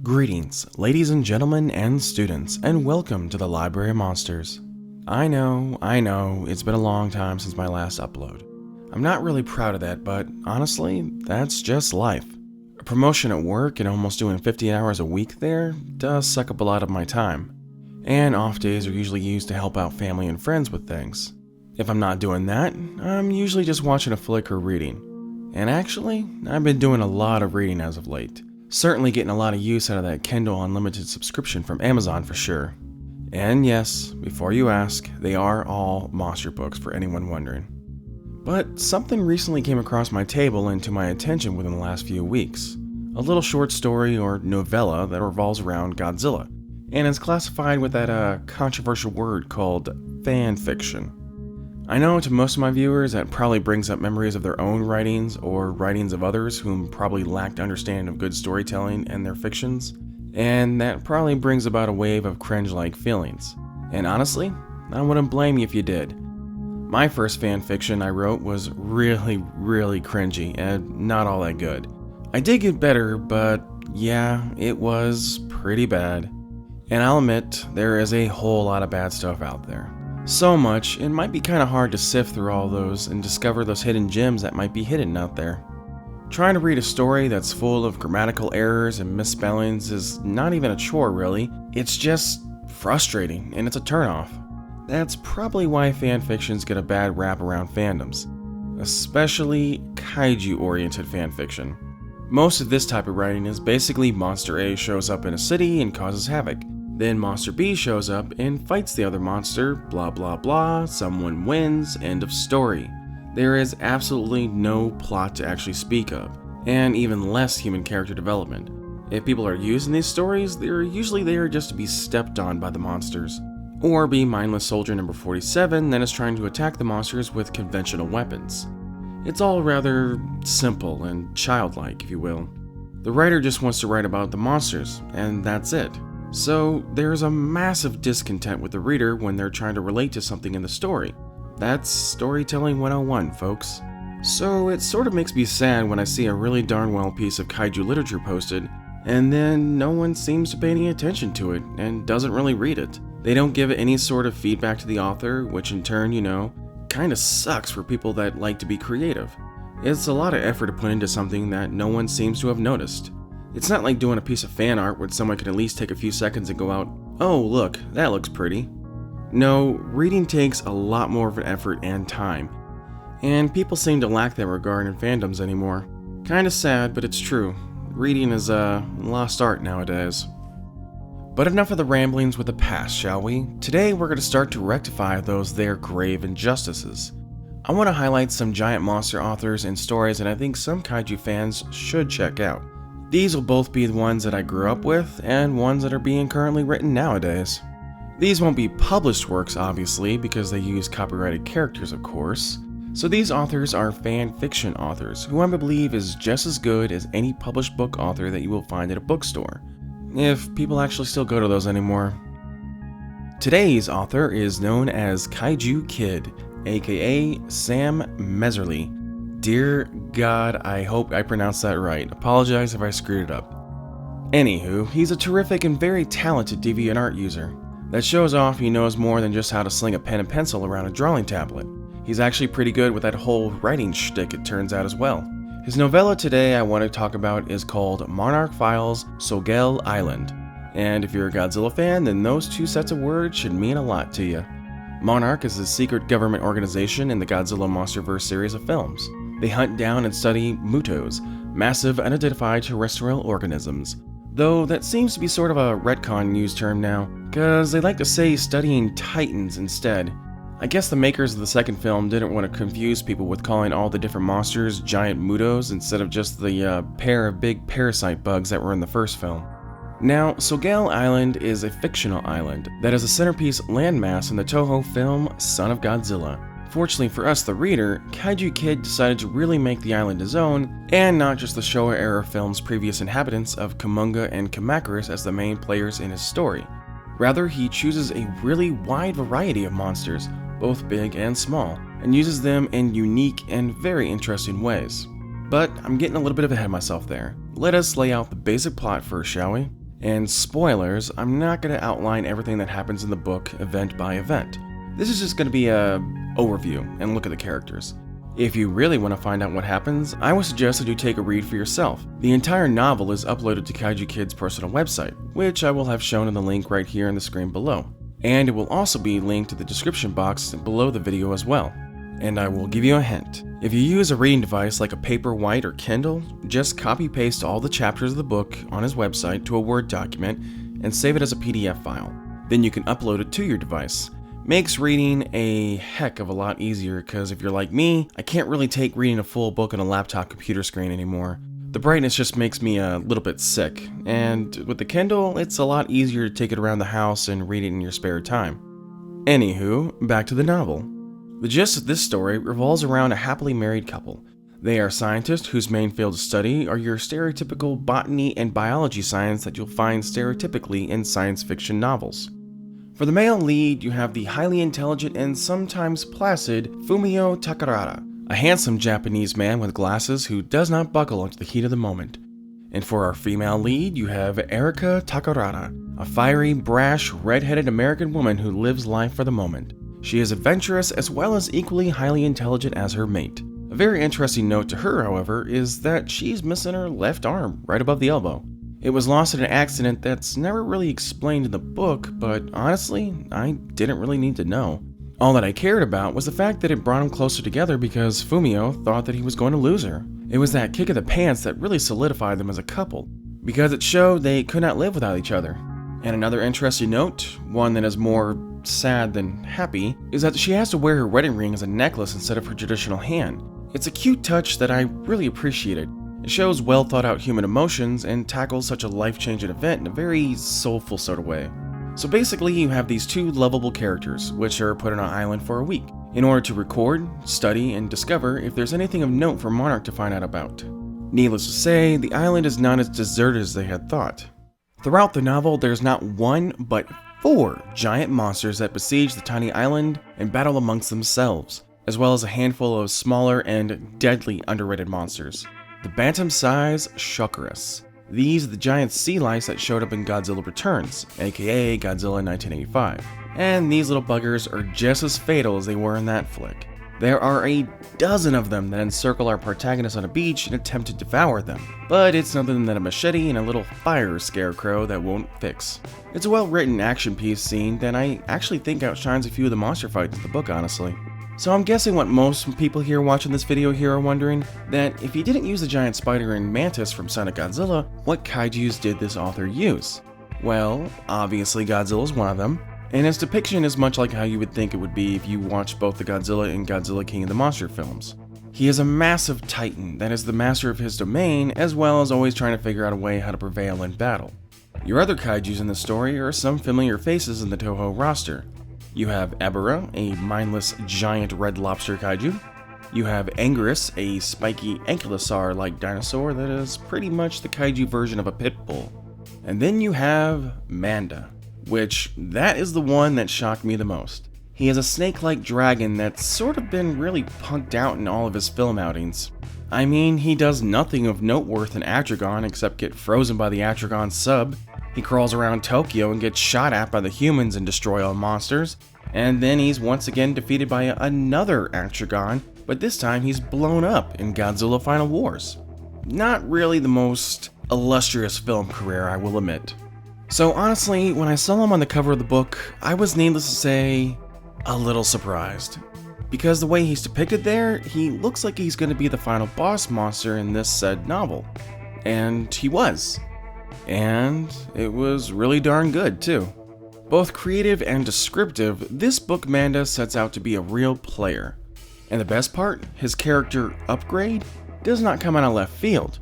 Greetings, ladies and gentlemen and students, and welcome to the Library of Monsters. I know, it's been a long time since my last upload. I'm not really proud of that, but honestly, that's just life. A promotion at work and almost doing 50 hours a week there does suck up a lot of my time. And off days are usually used to help out family and friends with things. If I'm not doing that, I'm usually just watching a flick or reading. And actually, I've been doing a lot of reading as of late. Certainly getting a lot of use out of that Kindle Unlimited subscription from Amazon for sure. And yes, before you ask, they are all monster books for anyone wondering. But something recently came across my table and to my attention within the last few weeks. A little short story or novella that revolves around Godzilla, and is classified with that controversial word called fan fiction. I know to most of my viewers that probably brings up memories of their own writings or writings of others whom probably lacked understanding of good storytelling and their fictions, and that probably brings about a wave of cringe-like feelings. And honestly, I wouldn't blame you if you did. My first fan fiction I wrote was really cringy and not all that good. I did get better, but yeah, it was pretty bad. And I'll admit, there is a whole lot of bad stuff out there. So much, it might be kind of hard to sift through all those and discover those hidden gems that might be hidden out there. Trying to read a story that's full of grammatical errors and misspellings is not even a chore really, it's just frustrating and it's a turnoff. That's probably why fanfictions get a bad rap around fandoms, especially kaiju-oriented fanfiction. Most of this type of writing is basically Monster A shows up in a city and causes havoc. Then Monster B shows up and fights the other monster, blah blah blah, someone wins, end of story. There is absolutely no plot to actually speak of, and even less human character development. If people are using these stories, they're usually there just to be stepped on by the monsters, or be mindless soldier number 47 that is trying to attack the monsters with conventional weapons. It's all rather simple and childlike, if you will. The writer just wants to write about the monsters, and that's it. So there's a massive discontent with the reader when they're trying to relate to something in the story. That's storytelling 101, folks. So it sort of makes me sad when I see a really darn well piece of kaiju literature posted, and then no one seems to pay any attention to it and doesn't really read it. They don't give any sort of feedback to the author, which in turn, kinda sucks for people that like to be creative. It's a lot of effort to put into something that no one seems to have noticed. It's not like doing a piece of fan art where someone can at least take a few seconds and go out, oh look, that looks pretty. No, reading takes a lot more of an effort and time, and people seem to lack that regard in fandoms anymore. Kinda sad, but it's true. Reading is a lost art nowadays. But enough of the ramblings with the past, shall we? Today we're going to start to rectify those there grave injustices. I want to highlight some giant monster authors and stories that I think some kaiju fans should check out. These will both be the ones that I grew up with, and ones that are being currently written nowadays. These won't be published works, obviously, because they use copyrighted characters, of course. So these authors are fan fiction authors, who I believe is just as good as any published book author that you will find at a bookstore, if people actually still go to those anymore. Today's author is known as Kaijukid, aka Sam Messerly. Dear God, I hope I pronounced that right. Apologize if I screwed it up. Anywho, he's a terrific and very talented DeviantArt user that shows off he knows more than just how to sling a pen and pencil around a drawing tablet. He's actually pretty good with that whole writing shtick, it turns out, as well. His novella today I want to talk about is called Monarch Files, Solgell Island. And if you're a Godzilla fan, then those two sets of words should mean a lot to you. Monarch is a secret government organization in the Godzilla Monsterverse series of films. They hunt down and study mutos, massive unidentified terrestrial organisms. Though that seems to be sort of a retcon used term now, cause they like to say studying titans instead. I guess the makers of the second film didn't want to confuse people with calling all the different monsters giant mutos instead of just the pair of big parasite bugs that were in the first film. Now, Solgell Island is a fictional island that is a centerpiece landmass in the Toho film Son of Godzilla. Fortunately for us, the reader, Kaijukid decided to really make the island his own, and not just the Showa-era film's previous inhabitants of Kumonga and Kamacuras as the main players in his story. Rather, he chooses a really wide variety of monsters, both big and small, and uses them in unique and very interesting ways. But I'm getting a little bit ahead of myself there. Let us lay out the basic plot first, shall we? And spoilers, I'm not going to outline everything that happens in the book event by event. This is just going to be a overview and look at the characters. If you really want to find out what happens, I would suggest that you take a read for yourself. The entire novel is uploaded to Kaijukid's personal website, which I will have shown in the link right here on the screen below. And it will also be linked to the description box below the video as well. And I will give you a hint. If you use a reading device like a Paperwhite or Kindle, just copy-paste all the chapters of the book on his website to a Word document and save it as a PDF file. Then you can upload it to your device. Makes reading a heck of a lot easier because if you're like me, I can't really take reading a full book on a laptop computer screen anymore. The brightness just makes me a little bit sick, and with the Kindle, it's a lot easier to take it around the house and read it in your spare time. Anywho, back to the novel. The gist of this story revolves around a happily married couple. They are scientists whose main field of study are your stereotypical botany and biology science that you'll find stereotypically in science fiction novels. For the male lead, you have the highly intelligent and sometimes placid Fumio Takarada, a handsome Japanese man with glasses who does not buckle under the heat of the moment. And for our female lead, you have Erika Takarada, a fiery, brash, red-headed American woman who lives life for the moment. She is adventurous as well as equally highly intelligent as her mate. A very interesting note to her, however, is that she's missing her left arm right above the elbow. It was lost in an accident that's never really explained in the book, but honestly, I didn't really need to know. All that I cared about was the fact that it brought them closer together because Fumio thought that he was going to lose her. It was that kick of the pants that really solidified them as a couple, because it showed they could not live without each other. And another interesting note, one that is more sad than happy, is that she has to wear her wedding ring as a necklace instead of her traditional hand. It's a cute touch that I really appreciated. It shows well thought out human emotions and tackles such a life-changing event in a very soulful sort of way. So basically you have these two lovable characters, which are put on an island for a week, in order to record, study, and discover if there's anything of note for Monarch to find out about. Needless to say, the island is not as deserted as they had thought. Throughout the novel, there's not one, but 4 giant monsters that besiege the tiny island and battle amongst themselves, as well as a handful of smaller and deadly underrated monsters. The bantam-size Shuckerus. These are the giant sea lice that showed up in Godzilla Returns, aka Godzilla 1985. And these little buggers are just as fatal as they were in that flick. There are a dozen of them that encircle our protagonist on a beach and attempt to devour them, but it's nothing than a machete and a little fire scarecrow that won't fix. It's a well-written action piece scene that I actually think outshines a few of the monster fights in the book, honestly. So I'm guessing what most people here watching this video here are wondering, that if he didn't use the giant spider and mantis from Son of Godzilla, what kaijus did this author use? Well, obviously Godzilla is one of them, and his depiction is much like how you would think it would be if you watched both the Godzilla and Godzilla King of the Monster films. He is a massive titan that is the master of his domain, as well as always trying to figure out a way how to prevail in battle. Your other kaijus in the story are some familiar faces in the Toho roster. You have Ebera, a mindless giant red lobster kaiju. You have Anguirus, a spiky ankylosaur-like dinosaur that is pretty much the kaiju version of a pit bull. And then you have Manda, which that is the one that shocked me the most. He is a snake-like dragon that's sort of been really punked out in all of his film outings. I mean, he does nothing of note worth in Atragon except get frozen by the Atragon sub. He crawls around Tokyo and gets shot at by the humans and destroy all monsters. And then he's once again defeated by another Atragon, but this time he's blown up in Godzilla Final Wars. Not really the most illustrious film career, I will admit. So honestly, when I saw him on the cover of the book, I was needless to say, a little surprised. Because the way he's depicted there, he looks like he's going to be the final boss monster in this said novel. And he was. And it was really darn good, too. Both creative and descriptive, this book Manda sets out to be a real player. And the best part, his character Upgrade does not come out of left field.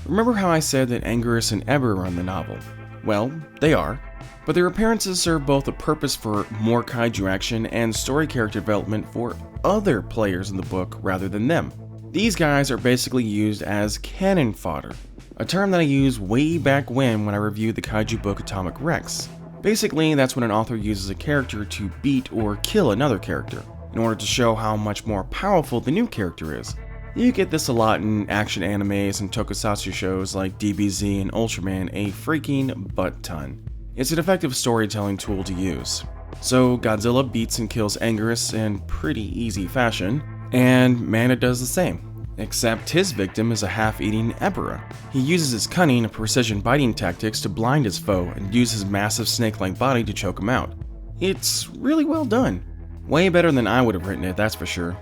Remember how I said that Anguirus and Ebera are in the novel? Well, they are, but their appearances serve both a purpose for more kaiju action and story character development for other players in the book rather than them. These guys are basically used as cannon fodder, a term that I used way back when I reviewed the kaiju book Atomic Rex. Basically, that's when an author uses a character to beat or kill another character, in order to show how much more powerful the new character is. You get this a lot in action animes and tokusatsu shows like DBZ and Ultraman a freaking butt ton. It's an effective storytelling tool to use. So Godzilla beats and kills Anguirus in pretty easy fashion, and Manda does the same. Except his victim is a half-eating Ebirah. He uses his cunning and precision biting tactics to blind his foe and use his massive snake-like body to choke him out. It's really well done. Way better than I would have written it, that's for sure.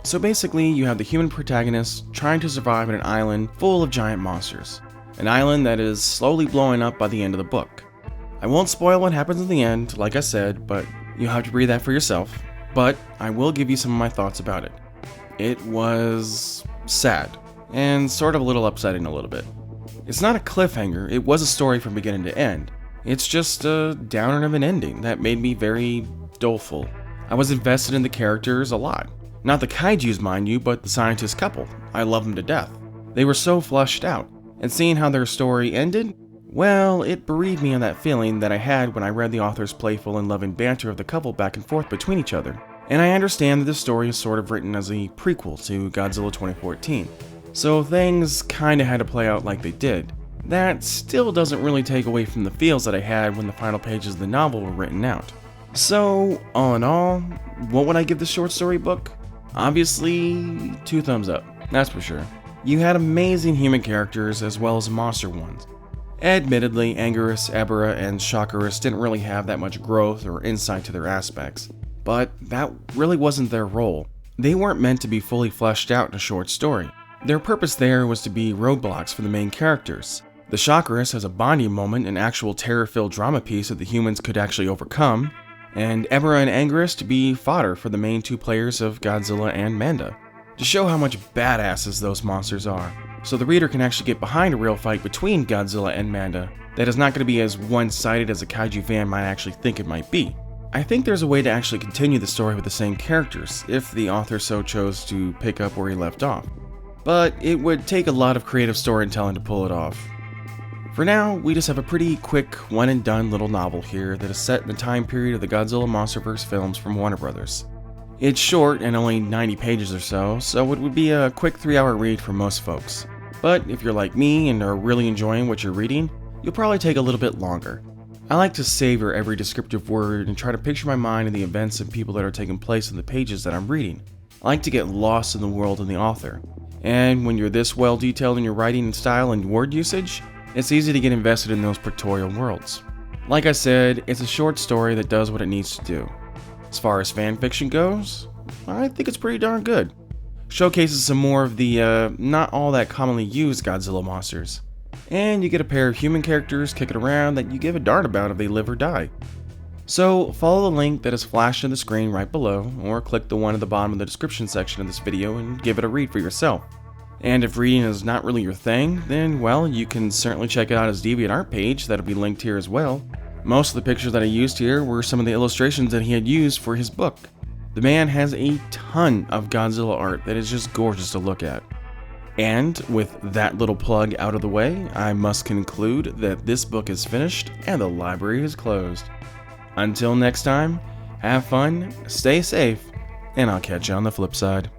So basically, you have the human protagonist trying to survive on an island full of giant monsters. An island that is slowly blowing up by the end of the book. I won't spoil what happens in the end, like I said, but you'll have to read that for yourself. But I will give you some of my thoughts about it. It was sad, and sort of a little upsetting a little bit. It's not a cliffhanger, it was a story from beginning to end. It's just a downer of an ending that made me very doleful. I was invested in the characters a lot. Not the kaijus, mind you, but the scientist couple. I love them to death. They were so fleshed out, and seeing how their story ended, well, it bereaved me of that feeling that I had when I read the author's playful and loving banter of the couple back and forth between each other. And I understand that this story is sort of written as a prequel to Godzilla 2014, so things kinda had to play out like they did. That still doesn't really take away from the feels that I had when the final pages of the novel were written out. So, all in all, what would I give this short story book? Obviously, 2 thumbs up, that's for sure. You had amazing human characters as well as monster ones. Admittedly, Anguirus, Ebirah, and Shockirus didn't really have that much growth or insight to their aspects. But that really wasn't their role. They weren't meant to be fully fleshed out in a short story. Their purpose there was to be roadblocks for the main characters. The Shockirus has a bonding moment, an actual terror-filled drama piece that the humans could actually overcome, and Ebirah and Anguirus to be fodder for the main 2 players of Godzilla and Manda, to show how much badasses those monsters are, so the reader can actually get behind a real fight between Godzilla and Manda that is not going to be as one-sided as a kaiju fan might actually think it might be. I think there's a way to actually continue the story with the same characters, if the author so chose to pick up where he left off. But it would take a lot of creative storytelling to pull it off. For now, we just have a pretty quick, one-and-done little novel here that is set in the time period of the Godzilla Monsterverse films from Warner Brothers. It's short and only 90 pages or so it would be a quick 3-hour read for most folks. But if you're like me and are really enjoying what you're reading, you'll probably take a little bit longer. I like to savor every descriptive word and try to picture my mind in the events and people that are taking place in the pages that I'm reading. I like to get lost in the world and the author. And when you're this well detailed in your writing style and word usage, it's easy to get invested in those pictorial worlds. Like I said, it's a short story that does what it needs to do. As far as fan fiction goes, I think it's pretty darn good. Showcases some more of the not all that commonly used Godzilla monsters. And you get a pair of human characters kicking around that you give a darn about if they live or die. So follow the link that is flashed on the screen right below, or click the one at the bottom of the description section of this video and give it a read for yourself. And if reading is not really your thing, then well, you can certainly check out his DeviantArt page that'll be linked here as well. Most of the pictures that I used here were some of the illustrations that he had used for his book. The man has a ton of Godzilla art that is just gorgeous to look at. And with that little plug out of the way, I must conclude that this book is finished and the library is closed. Until next time, have fun, stay safe, and I'll catch you on the flip side.